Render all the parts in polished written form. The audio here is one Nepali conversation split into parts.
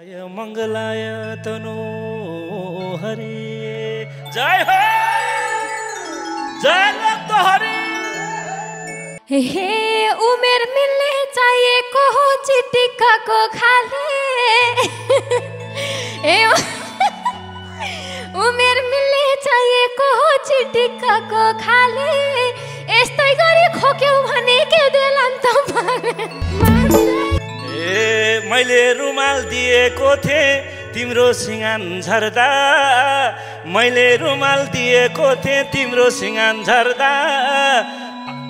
मंगलाय तनो हरे जय हो जय तो हरे। हे उमेर मिलने चाहिए को चिटिका को खाले उमेर मिलने चाहिए को चिटिका को खाले यस्तै गरी खोक्यौ भने के देलान त मैले रुमाल दिएको थिएँ तिम्रो सिंगान झर्दा मैले रुमाल दिएको थिएँ तिम्रो सिंगान झर्दा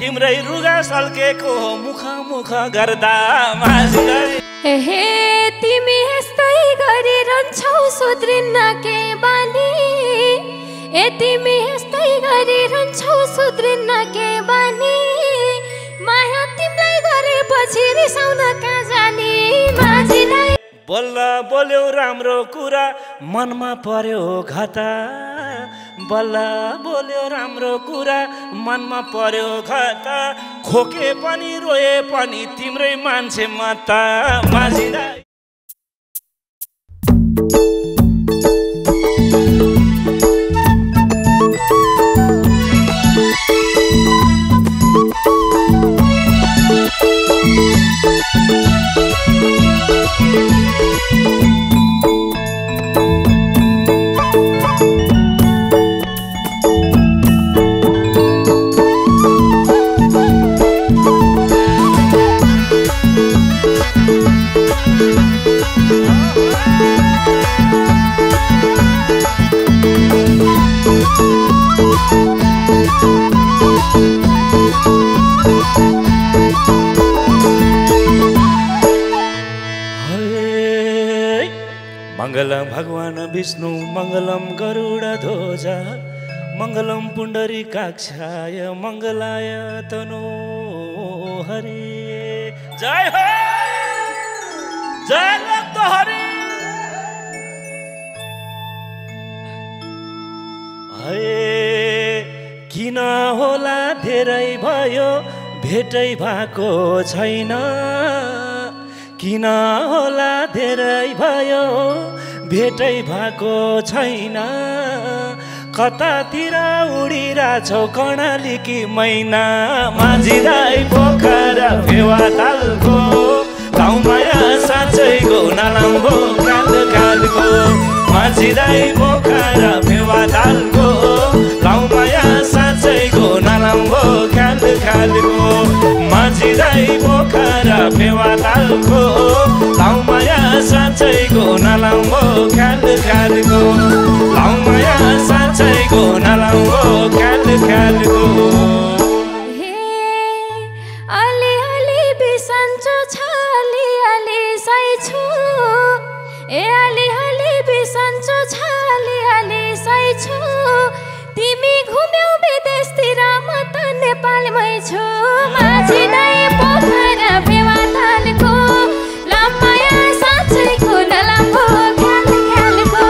तिम्रै रुगा सल्केको मुख मुख गर्दा माझीलाई हे तिमी यस्तै गरिरहन्छौ सुध्रिन्न के बानी तिमी यस्तै गरिरहन्छौ सुध्रिन्न के बानी माया तिमीलाई गरेपछि रिसाउन कहाँ जाने माझीलाई। बल्ल बोल्यौ राम्रो कुरा मनमा पर्यो घाटा बल्ल बोल्यो राम्रो कुरा मनमा पर्यो घाटा खोके पनि रोए पनि तिम्रै मान्छे माता माझीलाई। मंगलम भगवान विष्णु मंगलम गरुड़ ध्वज मंगलम पुंडरीकाक्षाय मंगलाय तनो हरे जय हो जय तो हरे। किन होला धेरै भयो भेटै भएको छैन किन होला धेरै भयो भेटै भएको छैन कतातिर उडिरहेछौ कर्णालीकी मैना माझीलाई पोखरा फेवातालको गाउँमाया साँच्चैको नलाम्बो काल कालको माझीलाई पोखरा फेवातालको गाउँमाया साँच्चैको नलाम्बो काल कालको माझीलाई पोखरा फेवातालको गाउँमाया साँच्चैको नलाम्बो काल कालको गाउँमाया साँच्चैको नलाम्बो काल कालको। तिमी घुम्यौ विदेशतिर म त नेपालमै छु माझीलाई पोखरा फेवातालको लामाया साँच्चैको नलाम्बो ख्याल ख्यालको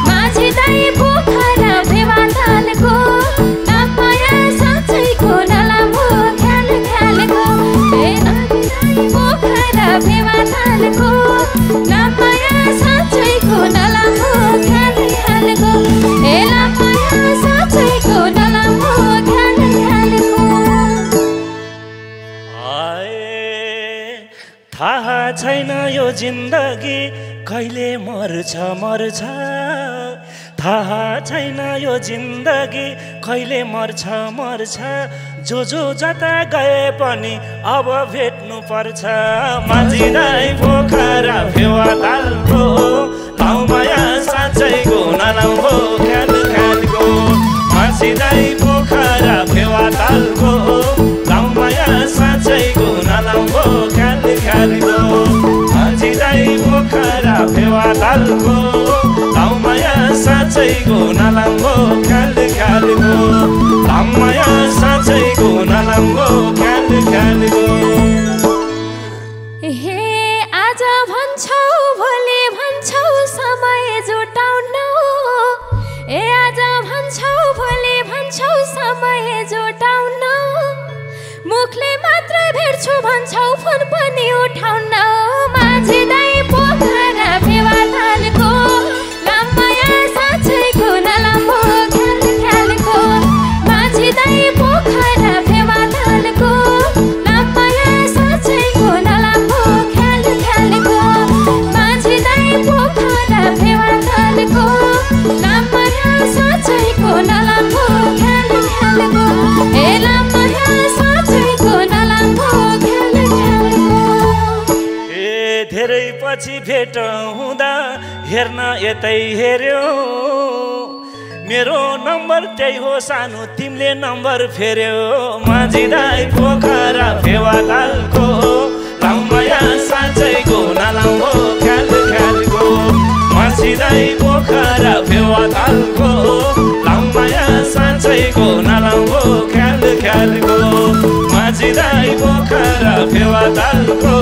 माझीलाई पोखरा फेवातालको लामाया साँच्चैको नलाम्बो ख्याल ख्यालको पोखरा फेवातालको लामाया साँच्चैको नलाम्बो ख्याल ख्यालको थाहा छैन यो जिन्दगी कहिले मर्छ मर्छ थाहा छैन यो जिन्दगी कहिले मर्छ मर्छ जो जता गए पनि अब भेट्नु पर्छ माझीलाई पोखरा फेवातालको गाउँमाया साँच्चैको नलाम्बो ख्याल ख्यालको माझीलाई पोखरा फेवातालको गाउँमाया साँच्चैको नलाम्बो ख्याल ख्यालको माझीलाई पोखरा फेवातालको गाउँमाया साँच्चैको नलाम्बो ख्याल ख्यालको गाउँमाया साँच्चैको नलाम्बो ख्याल ख्यालको। हे आज भन्छौ भोलि भन्छौ समय जुटाउन आज भन्छौ भोलि भन्छौ समय जुटाउन मुखले मात्रै भेट्छु भन्छौ फोन पनि उठाउन माझीलाई पोखरा फेवा पछि भेट हुँदा हेर्न यतै हेर्यो मेरो नम्बर त्यही हो सानो तिमीले नम्बर फेर्यो माझी दाइ पोखरा फेवातालको लाउमाया साँच्चैको नलाउँ ख्याल ख्यालको माझी दाइ पोखरा फेवातालको लाउमाया साँच्चैको नलाउँ ख्याल ख्यालको माझी दाइ पोखरा फेवातालको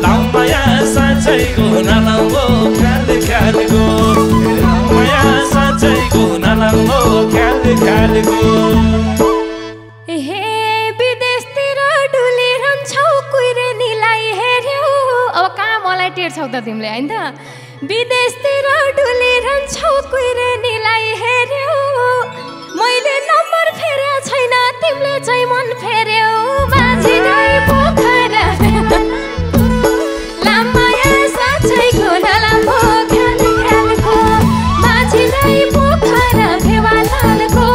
लाउमाया साँच्चैको नलाउँ ख्याल ख्यालको लाउमाया साँच्चैको नलाउँ ख्याल ख्यालको हे विदेशतिर डुलिरहन्छौ कुहिरे निलाई हेर्यौ अब कहाँ मलाई टेर्छौ त तिमीले हैन त विदेशतिर डुलिरहन्छौ कुहिरे निलाई हेर्यौ मैले नम्बर फेर्या छैन तिमीले चाहिँ मन फेर्यौ माझी दाइ पोखरा लामाया साँच्चैको नलाम्बो ख्याल ख्यालको माझी दाइ पोखरा फेवातालको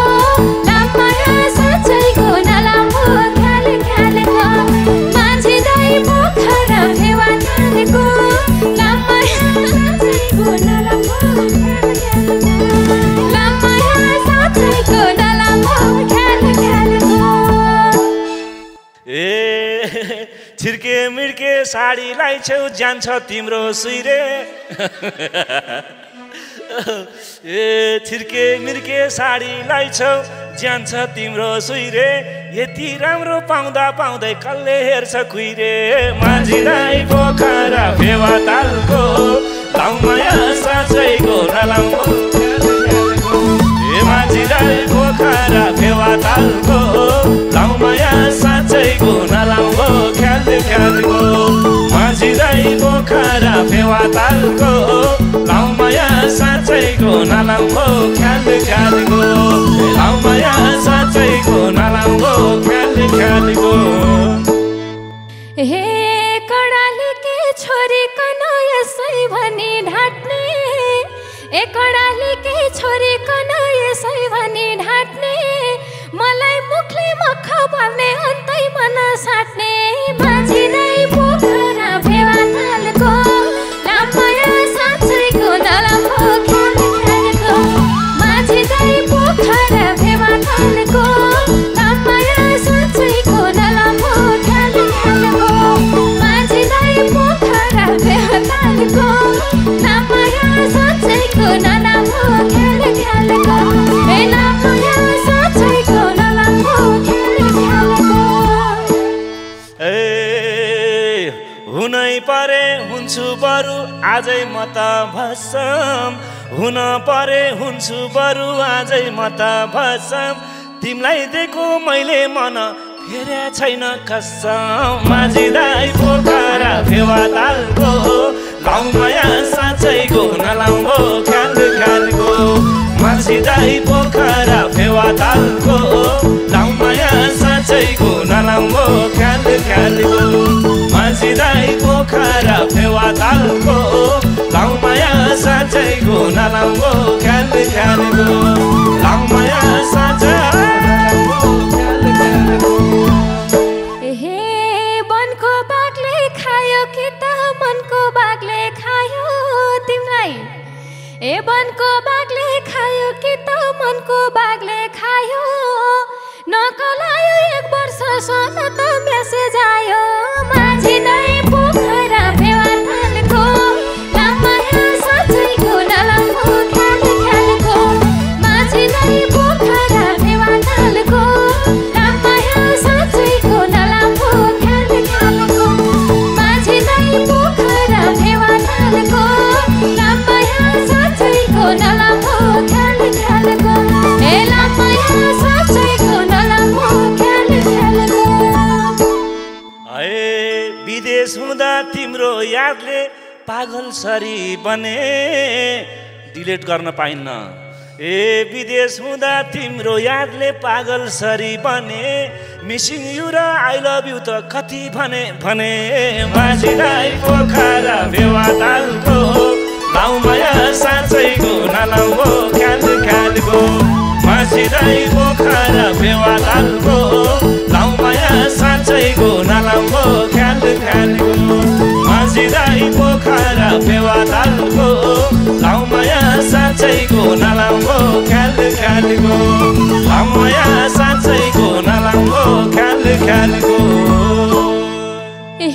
लामाया साँच्चैको नलाम्बो ख्याल ख्यालको माझी दाइ पोखरा फेवातालको लामाया साँच्चैको नलाम्बो ख्याल ख्यालको लामाया साँच्चैको नलाम्बो ख्याल ख्यालको ए छिर्के मिर्के साडीलाई छेउ जान्छ तिम्रो सुइरे ए छिर्के मिर्के साडीलाई छेउ जान्छ तिम्रो सुइरे यति राम्रो पाउँदा पाउँदै कसले हेर्छ कुहिरे माझी दाइ पोखरा फेवातालको लाउमाया साँच्चैको नलाउँ ए माझी दाइ पोखरा फेवातालको लाउमाया साँच्चैको नलाउँ ख्याल ख्यालको माझी दाइ पोखरा फेवातालको लाउमाया साँच्चैको नलाउँ ख्याल ख्यालको लाउमाया साँच्चैको नलाउँ ख्याल ख्यालको हे कडालीकी छोरी कन यसै भनी ढाट्ने ए कडालीकी छोरी कन यसै भनी ढाट्ने मलाई मुखले मख पर्ने अन्तै मन साट्ने माझी दाइ पोखरा फेवातालको लामाया साँच्चैको नलाम्बो ख्याल ख्यालको माझी दाइ पोखरा फेवातालको लामाया साँच्चैको नलाम्बो ख्याल ख्यालको माझी दाइ पोखरा फेवातालको लामाया साँच्चैको नलाम्बो ख्याल ख्यालको ए लामाया साँच्चैको नलाम्बो ख्याल ख्यालको ए हुनै परे हुन्छु बरु आजै म त भस्म हुन परे हुन्छु बरु आजै म त भस्म तिमीलाई दिएको मैले मन फेर्या छैन कसम माझी दाइ पोखरा फेवातालको लाउमाया साँच्चैको नलाउँ ख्याल ख्यालको माझी दाइ पोखरा फेवातालको लाउमाया साँच्चैको नलाउँ ख्याल ख्यालको माझी दाइ पोखरा फेवातालको लाउमाया साँच्चैको नलाउँ ख्याल ख्यालको लाउमाया साँच्चैको ख्याल ख्यालको हे वनको बाघले खायो कि त मनको बाघले खायो तिमीलाई ए वनको बाघले खायो कि त मनको बाघले खायो नकलायो 1 वर्षसम्म त मेसेज आयो माझी दाइ पोखरा फेवातालको लामाया साँच्चैको नलाम्बो ख्याल ख्यालको माझी दाइ पोखरा फेवातालको लामाया साँच्चैको नलाम्बो ख्याल ख्यालको माझी दाइ पोखरा फेवातालको लामाया साँच्चैको नलाम्बो ख्याल ख्यालको ए लामाया साँच्चैको नलाम्बो ख्याल ख्यालको विदेश हुँदा तिम्रो यादले पागल सरी बने डिलिट गर्न पाइन्न ए विदेश हुँदा तिम्रो यादले पागल सरी बने मिसिङ यु र आई लभ यु त कति भने भने माझी दाइ पोखरा फेवातालको लाउमाया साँच्चैको नलाउँ ख्याल ख्यालको माझी दाइ पोखरा फेवातालको लाउमाया साँच्चैको नलाउँ ख्याल ख्यालको माझी दाइ पोखरा फेवातालको लाउमाया साँच्चैको नलाउको ख्याल ख्यालको लाउमाया साँच्चैको नलाउको ख्याल ख्यालको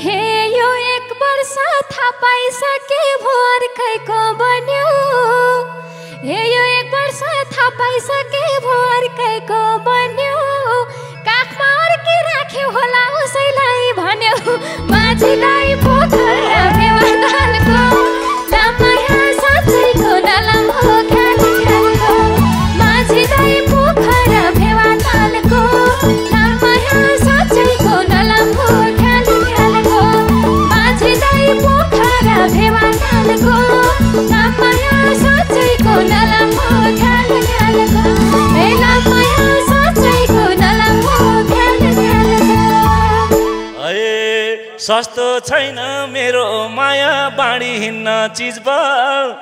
हे यो एक वर्ष थाहा पाइसके भो अर्कैको बन्यो हे यो एक वर्ष थाहा पाइसके भो अर्कैको बन्यो काखमा अर्की राख्यो होला उसैलाई भन्यो माझीलाई पोखरा फेवातालको लामाया साँच्चैको नलाम्हो ख्याल ख्यालको माझीलाई पोखरा फेवातालको लामाया साँच्चैको नलाम्हो ख्याल ख्यालको माझीलाई पोखरा फेवातालको लामाया साँच्चैको नलाम्हो ख्याल ख्यालको ए लामाया साँच्चैको नलाम्हो ख्याल ख्यालको सस्तो छैन मेरो माया बाँडी हिँड्न चिजबल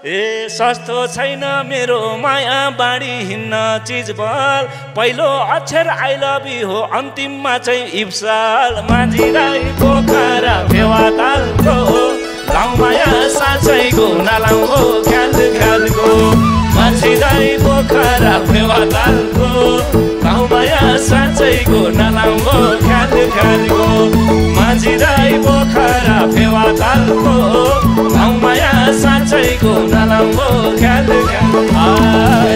ए सस्तो छैन मेरो माया बाँडी हिँड्न चिजबल पहिलो अक्षर आई लभ यु हो अन्तिममा चाहिँ इप्सल माझीलाई पोखरा फेवातालको लाउमाया साँच्चैको नलाउको ख्याल ख्यालको माझीलाई पोखरा फेवातालको लाउमाया साँच्चैको नलाउको ख्याल ख्यालको माझीलाई पोखरा फेवातालको लाउमाया साँच्चैको नलाउको ख्याल ख्यालको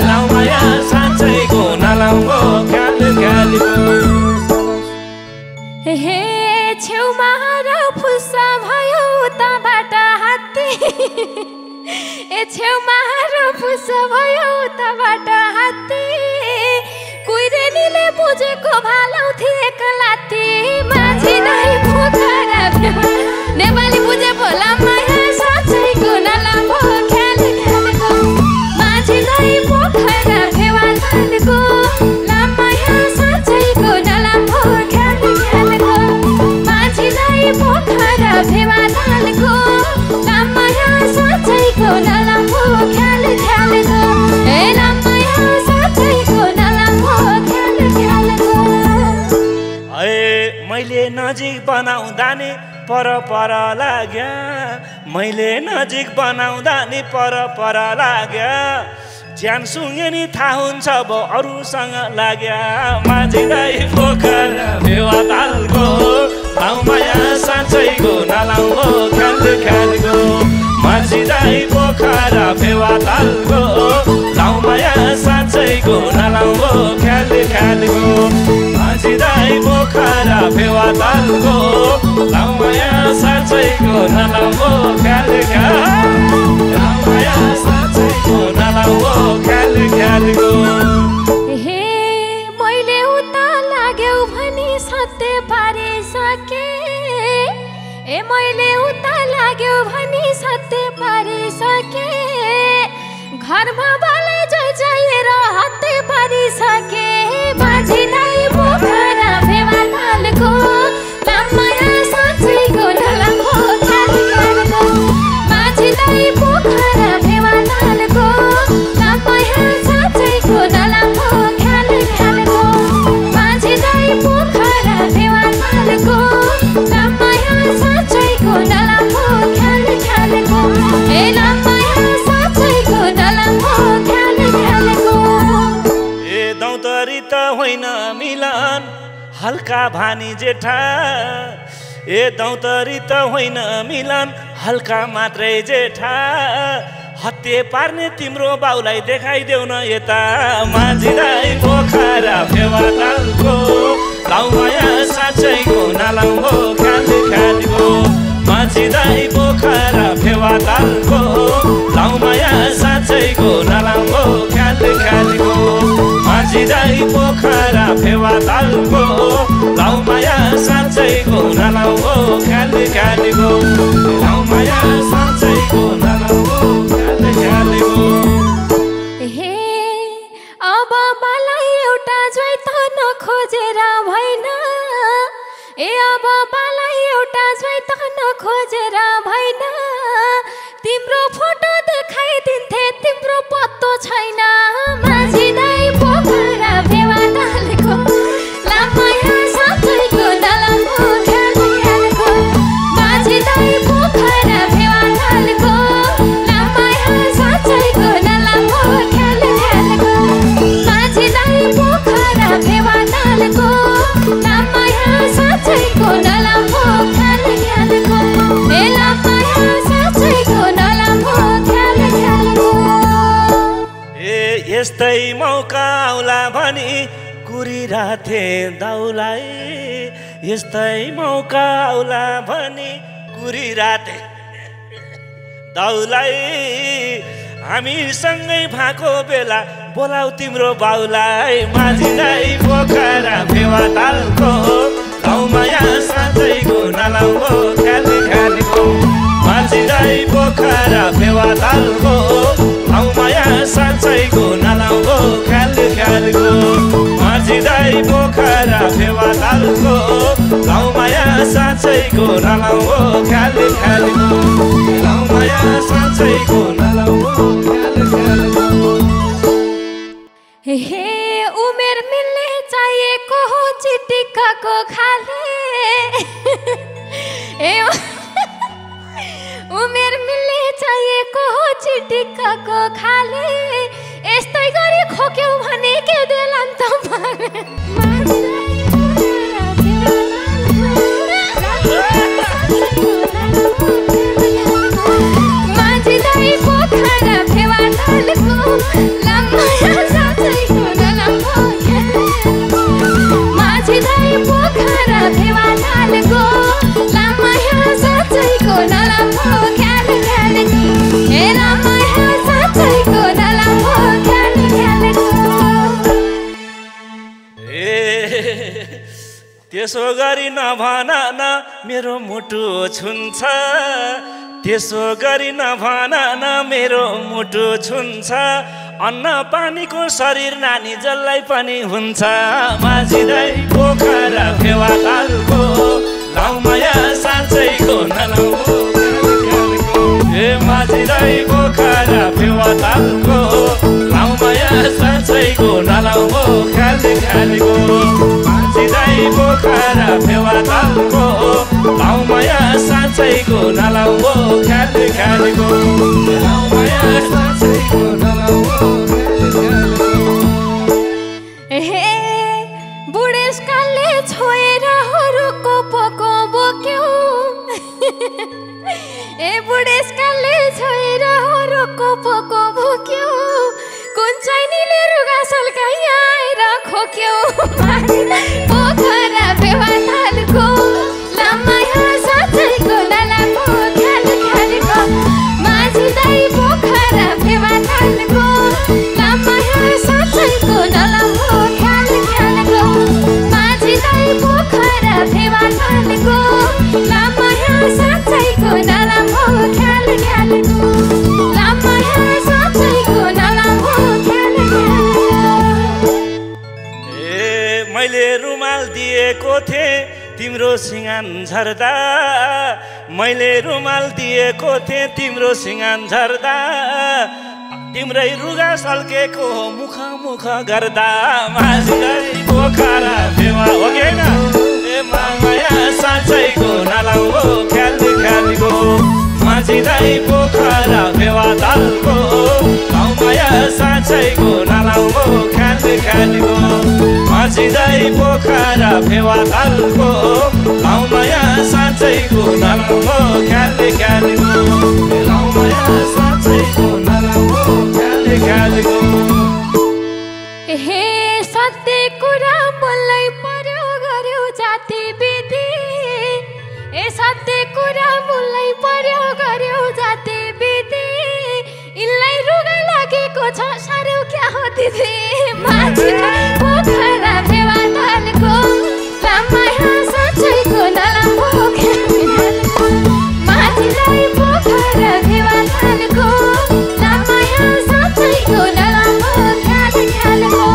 लाउमाया साँच्चैको नलाउको ख्याल ख्यालको हे छेउमा र फुस्सा भयो उताबाट हात्ती ए छेउमा र फुस्सा भयो उताबाट हात्ती कुइरेनीले बुझेको भालाउँथे एक लात्ती माझीलाई पोखरा नेपाली बुझे भोला माया साँच्चैको नलाम्हो ख्याल ख्यालको माझीलाई पोखरा फेवातालको लामाया साँच्चैको नलाम्हो ख्याल ख्यालको माझीलाई पोखरा फेवातालको लामाया साँच्चैको नलाम्हो ख्याल ख्यालको ए लामाया साँच्चैको नलाम्हो ख्याल ख्यालको मैले नजिक बनाउँदा नि पर पर लाग्या मैले नजिक बनाउँदा नि पर पर लाग्या ज्यान सुँगे नि थाहा हुन्छ भो अरूसँग लाग्या माझीलाई पोखरा फेवातालको लाउमाया साँच्चैको नलाउको ख्याल ख्यालको माझीलाई पोखरा फेवातालको लाउमाया साँच्चैको नलाउको ख्याल ख्यालको माझीलाई पोखरा फेवातालको लाउमाया साँच्चैको नलाउको ख्याल ख्यालको लाउमाया साँच्चैको नलाउको ख्याल ख्यालको हे मैले उता लाग्यौ भनी सत्य पारिसके ए मैले उता लाग्यौ भनी सत्य पारिसके घरमा बाले जय जयेर हत्ते पारिसके माझीलाई पोखरा फेवातालको लामाया साँच्चैको नलाम्हो ख्याल ख्यालको माझीलाई पोखरा फेवातालको लामाया साँच्चैको नलाम्हो ख्याल ख्यालको माझीलाई पोखरा फेवातालको लामाया साँच्चैको नलाम्हो ख्याल ख्यालको ए लामाया साँच्चैको नलाम्हो ख्याल ख्यालको ए दौतरी त होइन मिलन हल्का भानी जेठा ए दौतरी त होइन मिलन हल्का मात्रै जेठा हत्ते पार्ने तिम्रो बाउलाई देखाइदेऊ न यता माझीलाई पोखरा फेवातालको लाउमाया साँच्चैको नलाउको ख्याल ख्यालको माझीलाई पोखरा फेवातालको लाउमाया साँच्चैको नलाउको ख्याल ख्यालको माझीलाई पोखरा फेवातालको लाउमाया साँच्चैको नलाउको ख्याल ख्यालको लाउमाया साँच्चैको नलाउको ख्याल ख्यालको हे अब बालाई एउटा जोइ त नखोजेर भएन ए अब बालाई एउटा जोइ त नखोजेर भएन तिम्रो फोटो देखाइदिन्थे तिम्रो पत्तो छैन माझीलाई पोखरा फेवातालको लामाया साँच्चैको नलाम्हो ख्याल ख्यालको माझीलाई पोखरा फेवातालको यस्तै मौका आउला भनी कुरिराथे दाउलाई यस्तै मौका आउला भनी कुरिराथे दाउलाई हामीसँगै भएको बेला बोलाऊ तिम्रो बाउलाई माझीलाई पोखरा फेवातालको गाउँमा यहाँ साँच्चैको नलाउको ख्याली ख्यालीको माझीलाई पोखरा फेवातालको गाउँमा यहाँ साँच्चैको नलाउको ख्याली ख्यालीको माझीलाई पोखरा फेवातालको गाउँमा यहाँ साँच्चैको नलाउको ख्याली ख्यालीको गाउँमा यहाँ साँच्चैको नलाउको ख्याली ख्यालीको हे उमेर मिल्ने चाहिएको हो चिटिक्काको खाले ए उमेर मिल्ने चाहिएको हो चिटिक्काको खाले यस्तै गरी खोक्यौ भने के देलान् त माझीलाई पोखरा फेवातालको लामाया साँच्चैको नलाउको माझीलाई पोखरा फेवातालको लामाया साँच्चैको नलाउको ख्याल ख्यालको हे लामाया साँच्चैको नलाउको ख्याल ख्यालको त्यसो गरी नभन न मेरो मुटु छुन्छ त्यसो गरी नभन न मेरो मुटु छुन्छ अन्न पानीको शरीर नानी जसलाई पनि हुन्छ माझीलाई पोखरा फेवातालको गाउँमा यहाँ साँच्चैको नलाउको ए माझीलाई पोखरा फेवातालको गाउँमा यहाँ साँच्चैको नलाउको ख्याली ख्यालीको माझीलाई पोखरा फेवातालको गाउँमा यहाँ साँच्चैको नलाउको ख्याली ख्यालीको गाउँमा यहाँ साँच्चैको नलाउको हे बुढेसकालले छोएर रुखको पोको बोक्यो ए बुढेसकालले छोएर रुखको पोको बोक्यो कुञ्चैनीले रुगा सल्काइ आएर खोक्यो पोखरा फेवातालको लामाया साँच्चैको नलाउको ख्याल ख्यालको माझीलाई पोखरा फेवातालको लामाया साँच्चैको नलाउको ख्याल ख्यालको माझीलाई पोखरा फेवातालको लामाया साँच्चैको नलाउको ख्याल ख्यालको लामाया साँच्चैको नलाउको ख्याल ख्यालको मैले रुमाल दिएको थिएँ तिम्रो सिँगान झर्दा मैले रुमाल दिएको थिएँ तिम्रो सिँगान झर्दा तिम्रै रुगा सल्केको मुख मुख गर्दा माझीलाई पोखरा फेवा हो कि हैन ए माया साँच्चैको नलाउको ख्याली ख्यालीको माझीलाई पोखरा फेवातालको गाउँमा यहाँ साँच्चैको नलाउको ख्याली ख्यालीको माझीलाई पोखरा फेवातालको गाउँमा यहाँ साँच्चैको नलाउको ख्याली ख्यालीको गाउँमा यहाँ साँच्चैको नलाउको ख्याली ख्यालीको हे सत्य कुरा बोल्नै पर्यो गर्यो जाति विधि ए सत्य कुरा बोल्नै पर्यो गर्यो जाति विधि यिनलाई रुगा लागेको छ साह्रो क्या हो दिदी माझीलाई पोखरा फेवातालको लामाया साँच्चैको नलाउको ख्याल माझीलाई पोखरा फेवातालको लामाया साँच्चैको नलाउको ख्याल ख्यालको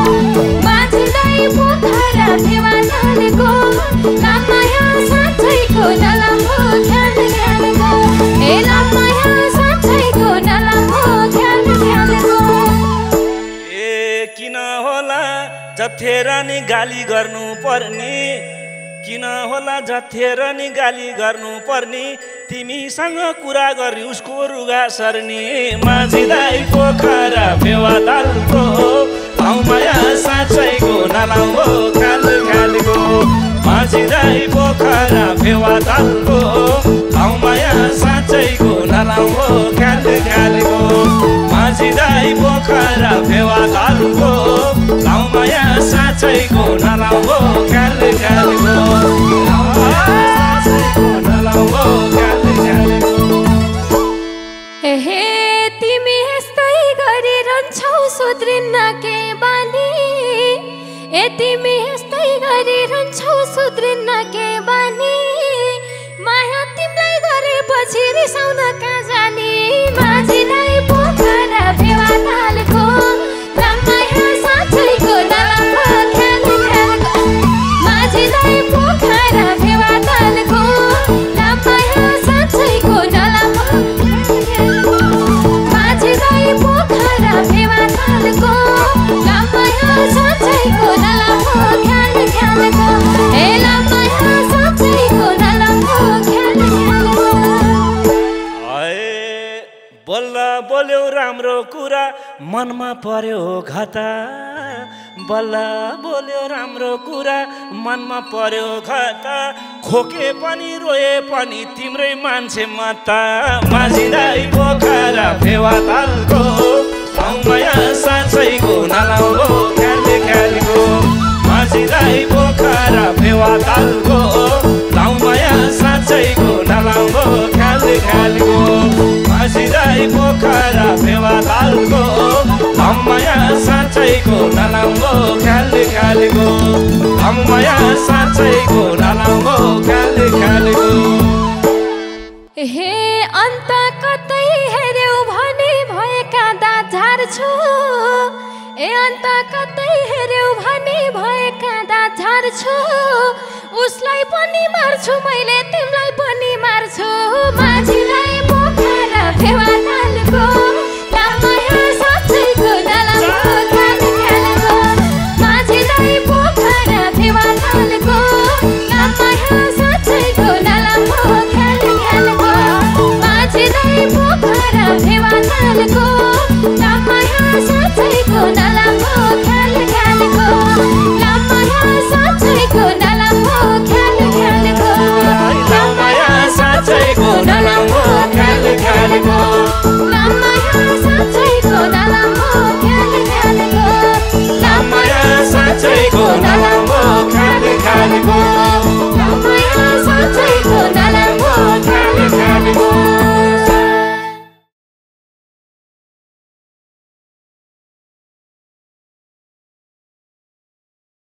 माझीलाई पोखरा फेवातालको लामाया साँच्चैको नलाउको ख्याल ख्यालको ए लामाया साँच्चैको नलाउको ख्याल ख्यालको किन होला जथेर नि गाली गर्नु पर्ने किन होला जथेर नि गाली गर्नु पर्ने तिमीसँग कुरा गरी उसको रुगा सर्ने माझीलाई पोखरा फेवातालको गाउँमा यहाँ साँच्चैको नलाउको ख्याल ख्यालको माझीलाई पोखरा फेवातालको गाउँमा यहाँ साँच्चैको नलाउको ख्याल ख्यालको माझीलाई पोखरा फेवाताल साँच्चैको नलाउ ख्याल ख्यालको साँच्चैको नलाउ ख्याल ख्यालको हे तिमी यस्तै गरिरहन्छौ सुध्रिन्न के बानी ए तिमी यस्तै गरिरहन्छौ सुध्रिन्न के बानी माया तिमीलाई गरेपछि रिसाउन कहाँ जाने माझीलाई पोखरा फेवा तालको माया साँच्चैको नलाउ ख्याल ख्यालको माझीलाई पोखरा फेवा तालको माया साँच्चैको नलाउ माझीलाई पोखरा फेवा तालको माया साँच्चैको नलाउ ख्याल ख्यालको ए माया साँच्चैको नलाउ ख्याल ख्यालको बल्ल बोल्यो राम्रो कुरा मनमा पर्यो घाटा बल्ल बोल्यो राम्रो कुरा मनमा पर्यो घाटा खोके पनि रोए पनि तिम्रै मान्छे माता माझीलाई पोखरा फेवा तालको माया साँच्चैको नलाउ ख्याल ख्यालको माझीलाई पोखरा फेवा तालको माया साँच्चैको नलाउ ख्याल ख्यालको माझीलाई पोखरा फेवा तालको माया साँच्चैको नलाउ ख्याल ख्यालको माया साँच्चैको नलाउ ख्याल ख्यालको हे अन्त कतै हेर्यौ भने भएका दाँत झार्छु ए अन्त कतै हेर्यौ भने भएका दाँत झार्छु उसलाई पनि मार्छु मैले तिमीलाई पनि मार्छु माझीलाई पोखरा फेवा तालको माया साँच्चैको नलाउ ख्याल ख्यालको माझीलाई पोखरा फेवा तालको माया साँच्चैको नलाउ ख्याल ख्यालको माझीलाई पोखरा फेवा तालको माया साँच्चै